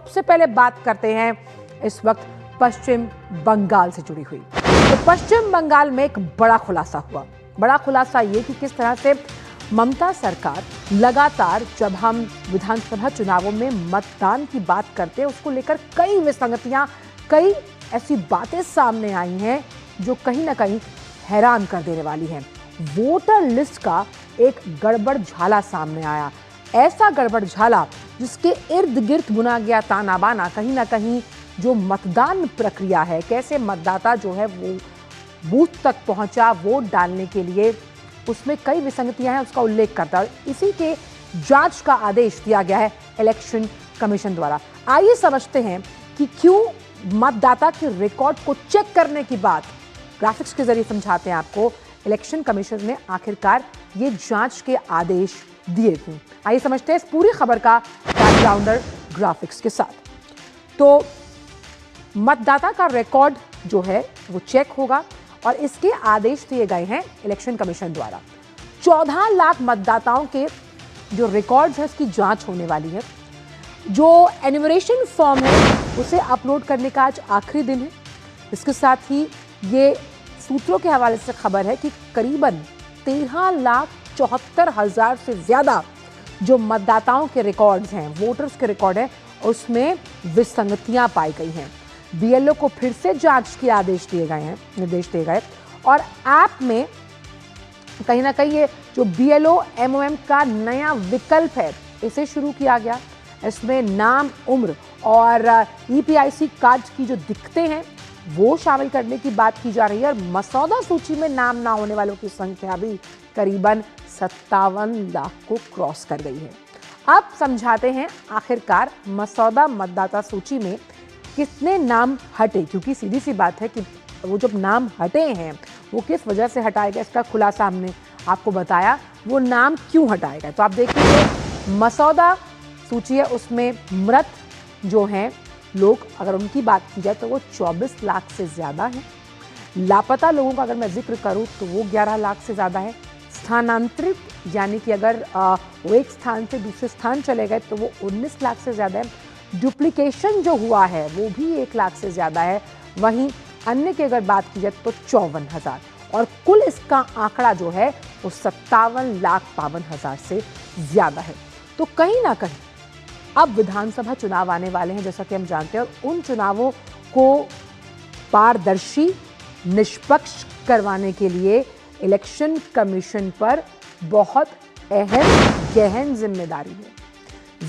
सबसे पहले बात करते हैं इस वक्त पश्चिम बंगाल से जुड़ी हुई। तो पश्चिम बंगाल में एक बड़ा खुलासा हुआ। बड़ा खुलासा ये कि किस तरह से ममता सरकार लगातार जब हम विधानसभा चुनावों में मतदान की बात करते हैं उसको लेकर कई विसंगतियां, कई ऐसी बातें सामने आई हैं जो कहीं ना कहीं हैरान कर देने वाली हैं। वोटर लिस्ट का एक गड़बड़ झाला सामने आया, ऐसा गड़बड़ झाला जिसके इर्द गिर्द बुना गया ताना बाना कहीं ना कहीं जो मतदान प्रक्रिया है, कैसे मतदाता जो है वो बूथ तक पहुंचा वोट डालने के लिए, उसमें कई विसंगतियां हैं, उसका उल्लेख करता है। और इसी के जांच का आदेश दिया गया है इलेक्शन कमीशन द्वारा। आइए समझते हैं कि क्यों मतदाता के रिकॉर्ड को चेक करने की बात, ग्राफिक्स के जरिए समझाते हैं आपको, इलेक्शन कमीशन ने आखिरकार ये जांच के आदेश दिए थे। आइए समझते हैं इस पूरी खबर का बैकग्राउंडर ग्राफिक्स के साथ। तो मतदाता का रिकॉर्ड जो है वो चेक होगा और इसके आदेश दिए गए हैं इलेक्शन कमीशन द्वारा। 14 लाख मतदाताओं के जो रिकॉर्ड्स हैं उसकी जांच होने वाली है। जो एन्यूमरेशन फॉर्म है उसे अपलोड करने का आज आखिरी दिन है। इसके साथ ही ये सूत्रों के हवाले से खबर है कि करीबन 13,74,000 से ज्यादा जो मतदाताओं के रिकॉर्ड्स हैं, वोटर्स के रिकॉर्ड हैं, उसमें विसंगतियां पाई गई हैं। बीएलओ को फिर से जांच के आदेश दिए गए हैं, निर्देश दिए गए। और ऐप में कहीं ना कहीं ये जो बीएलओ एमओएम का नया विकल्प है इसे शुरू किया गया। इसमें नाम, उम्र और ईपीआईसी कार्ड की जो दिक्कतें हैं वो शामिल करने की बात की जा रही है। और मसौदा सूची में नाम ना होने वालों की संख्या भी करीबन 57 लाख को क्रॉस कर गई है। अब समझाते हैं आखिरकार मसौदा मतदाता सूची में कितने नाम हटे, क्योंकि सीधी सी बात है कि वो जब नाम हटे हैं वो किस वजह से हटाए गए, इसका खुलासा हमने आपको बताया। वो नाम क्यों हटाए गए तो आप देखिए, मसौदा सूची है उसमें मृत जो हैं लोग, अगर उनकी बात की जाए तो वो 24 लाख से ज़्यादा है। लापता लोगों का अगर मैं जिक्र करूं तो वो 11 लाख से ज़्यादा है। स्थानांतरित यानी कि अगर वो एक स्थान से दूसरे स्थान चले गए तो वो 19 लाख से ज़्यादा है। डुप्लीकेशन जो हुआ है वो भी 1 लाख से ज़्यादा है। वहीं अन्य की अगर बात की जाए तो 54,000 और कुल इसका आंकड़ा जो है वो 57,52,000 से ज़्यादा है। तो कहीं ना कहीं अब विधानसभा चुनाव आने वाले हैं जैसा कि हम जानते हैं, और उन चुनावों को पारदर्शी, निष्पक्ष करवाने के लिए इलेक्शन कमीशन पर बहुत अहम गहन जिम्मेदारी है।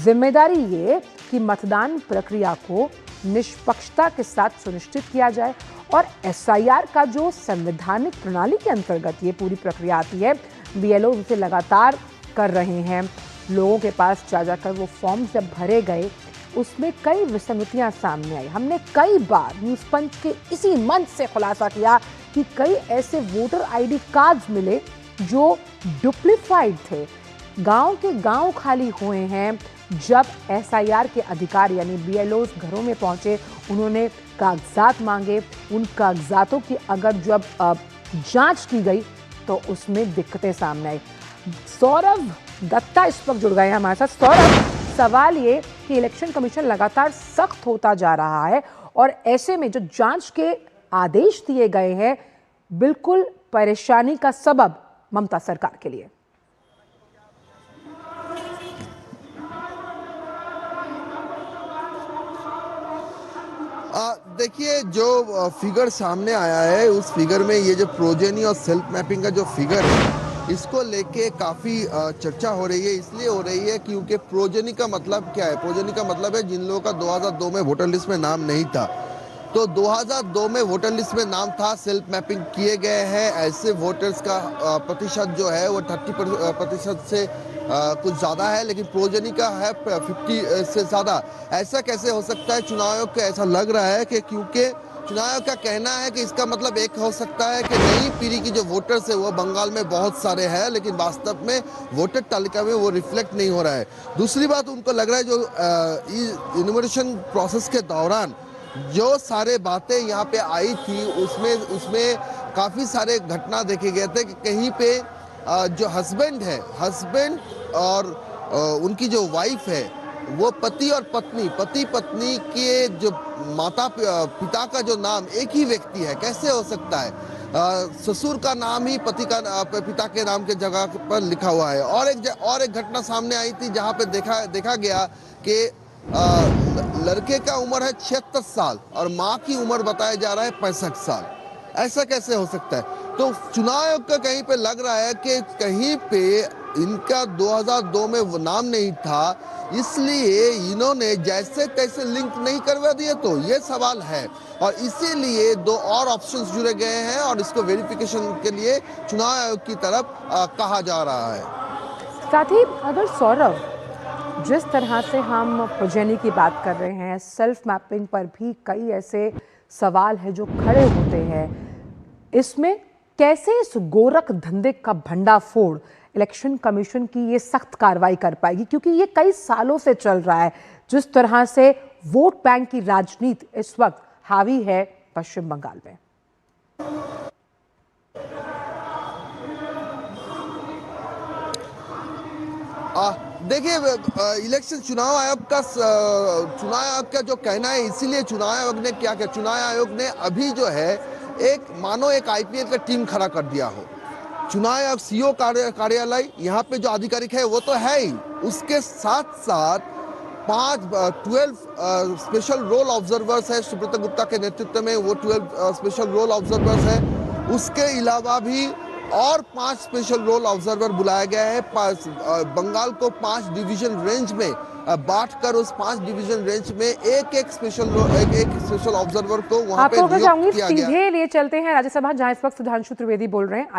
जिम्मेदारी ये कि मतदान प्रक्रिया को निष्पक्षता के साथ सुनिश्चित किया जाए और एसआईआर का जो संवैधानिक प्रणाली के अंतर्गत ये पूरी प्रक्रिया आती है, बीएलओ उसे लगातार कर रहे हैं। लोगों के पास जा जाकर वो फॉर्म जब भरे गए उसमें कई विसंगतियां सामने आई। हमने कई बार न्यूज़ पंच के इसी मंच से खुलासा किया कि कई ऐसे वोटर आईडी कार्ड्स मिले जो डुप्लीफाइड थे। गांव के गांव खाली हुए हैं। जब एसआईआर के अधिकारी यानी बीएलओ घरों में पहुंचे, उन्होंने कागजात मांगे। उन कागजातों की अगर जब जांच की गई तो उसमें दिक्कतें सामने आई। सौरभ दत्ता इस वक्त जुड़ गए हैं हमारे साथ। सौरभ, सवाल ये कि इलेक्शन कमीशन लगातार सख्त होता जा रहा है और ऐसे में जो जांच के आदेश दिए गए हैं बिल्कुल परेशानी का सबब ममता सरकार के लिए। देखिए, जो फिगर सामने आया है उस फिगर में ये जो प्रोजेनी और सेल्फ मैपिंग का जो फिगर है इसको लेके काफ़ी चर्चा हो रही है। इसलिए हो रही है क्योंकि प्रोजेनी का मतलब क्या है? प्रोजेनी का मतलब है जिन लोगों का 2002 में वोटर लिस्ट में नाम नहीं था। तो 2002 में वोटर लिस्ट में नाम था, सेल्फ मैपिंग किए गए हैं, ऐसे वोटर्स का प्रतिशत जो है वो 30% से कुछ ज़्यादा है, लेकिन प्रोजेनी का है 50 से ज़्यादा। ऐसा कैसे हो सकता है? चुनाव आयोग को ऐसा लग रहा है कि क्योंकि चुनाव आयोग का कहना है कि इसका मतलब एक हो सकता है कि नई पीढ़ी की जो वोटर्स है वो बंगाल में बहुत सारे हैं, लेकिन वास्तव में वोटर तालिका में वो रिफ्लेक्ट नहीं हो रहा है। दूसरी बात, उनको लग रहा है जो इन्यूमरेशन प्रोसेस के दौरान जो सारे बातें यहाँ पे आई थी उसमें काफ़ी सारे घटना देखे गए थे कि कहीं पे जो हस्बैंड और उनकी जो वाइफ है वो पति और पत्नी, पति पत्नी के जो माता पिता का जो नाम एक ही व्यक्ति है, कैसे हो सकता है? ससुर का नाम ही पति का पिता के नाम के जगह पर लिखा हुआ है। और एक घटना सामने आई थी जहां पे देखा गया कि लड़के का उम्र है 76 साल और माँ की उम्र बताया जा रहा है 65 साल। ऐसा कैसे हो सकता है? तो चुनाव आयोग का कहीं पे लग रहा है कि कहीं पे इनका 2002 में वो नाम नहीं था, इसलिए इन्होंने जैसे तैसे लिंक नहीं करवा दिए, तो ये सवाल है और इसीलिए दो और ऑप्शंस जुड़े गए हैं और इसको वेरिफिकेशन के लिए चुनाव आयोग की तरफ कहा जा रहा है। साथ ही अगर सौरभ, जिस तरह से हम प्रोजेनी की बात कर रहे हैं, सेल्फ मैपिंग पर भी कई ऐसे सवाल हैं जो खड़े होते हैं, इसमें कैसे इस गोरख धंधे का भंडाफोड़ इलेक्शन कमीशन की ये सख्त कार्रवाई कर पाएगी? क्योंकि ये कई सालों से चल रहा है। जिस तरह से वोट बैंक की राजनीति इस वक्त हावी है पश्चिम बंगाल में। देखिए, इलेक्शन चुनाव आयोग का जो कहना है, इसीलिए चुनाव आयोग ने क्या किया, चुनाव आयोग ने अभी जो है मानो एक आईपीएल का टीम खड़ा कर दिया हो। चुनाव आयोग सीओ कार्यालय यहाँ पे जो आधिकारिक है वो तो है ही, उसके साथ साथ 12 स्पेशल रोल ऑब्जर्वर्स है सुब्रत गुप्ता के नेतृत्व में, वो 12 स्पेशल रोल ऑब्जर्वर्स है। उसके अलावा भी और 5 स्पेशल रोल ऑब्जर्वर बुलाया गया है। बंगाल को 5 डिवीजन रेंज में बांटकर उस 5 डिवीजन रेंज में एक स्पेशल ऑब्जर्वर को वहां पे नियुक्त किया गया। सीधे लिए चलते हैं राज्यसभा, जहां इस वक्त सुधांशु त्रिवेदी बोल रहे हैं।